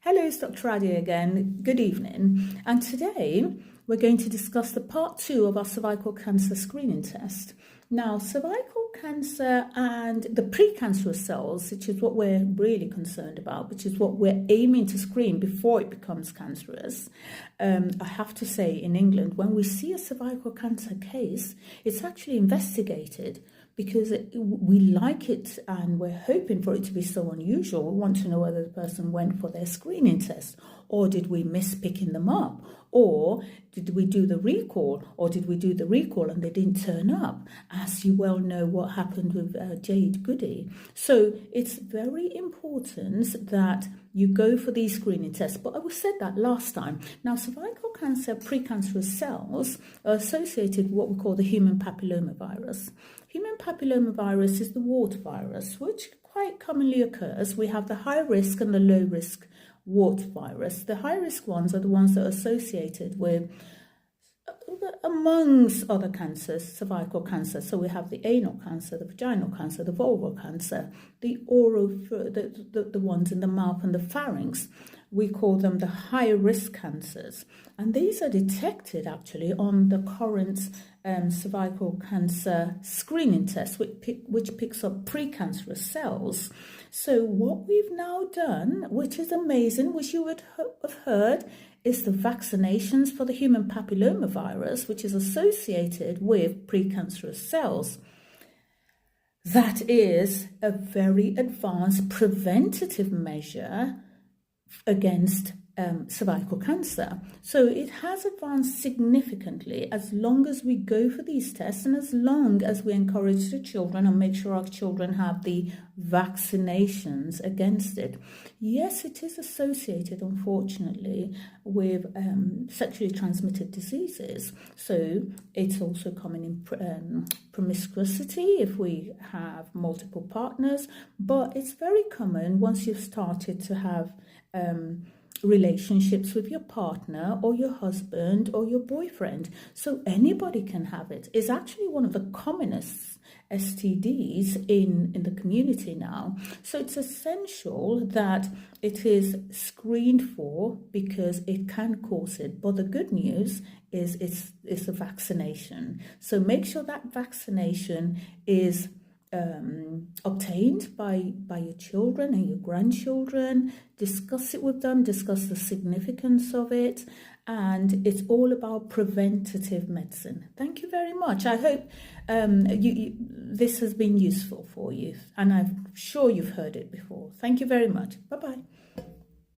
Hello, it's Dr. Adi again. Good evening. And today we're going to discuss the part 2 of our cervical cancer screening test. Now, cervical cancer and the precancerous cells, which is what we're really concerned about, which is what we're aiming to screen before it becomes cancerous. I have to say, in England, when we see a cervical cancer case, it's actually investigated because we like it and we're hoping for it to be so unusual. We want to know whether the person went for their screening test, or did we miss picking them up, or did we do the recall, or did we do the recall and they didn't turn up, as you well know what happened with Jade Goody. So it's very important that you go for these screening tests. But I said that last time. Now, cervical cancer precancerous cells are associated with what we call the human papillomavirus. Human papillomavirus is the wart virus, which quite commonly occurs. We have the high risk and the low risk wart virus. The high risk ones are the ones that are associated with, amongst other cancers, cervical cancer. So we have the anal cancer, the vaginal cancer, the vulval cancer, the oral, the ones in the mouth and the pharynx. We call them the high risk cancers. And these are detected actually on the current cervical cancer screening test, which picks up precancerous cells. So what we've now done, which is amazing, which you would have heard, is the vaccinations for the human papillomavirus, which is associated with precancerous cells. That is a very advanced preventative measure against cervical cancer. So it has advanced significantly as long as we go for these tests and as long as we encourage the children and make sure our children have the vaccinations against it. Yes, it is associated, unfortunately, with sexually transmitted diseases. So it's also common in promiscuity if we have multiple partners, but it's very common once you've started to have relationships with your partner or your husband or your boyfriend. So anybody can have it. It's actually one of the commonest STDs in the community now. So it's essential that it is screened for because it can cause it. But the good news is it's a vaccination. So make sure that vaccination is obtained by your children and your grandchildren. Discuss it with them, discuss the significance of it, and it's all about preventative medicine. Thank you very much. I hope this has been useful for you, and I'm sure you've heard it before. Thank you very much. Bye-bye.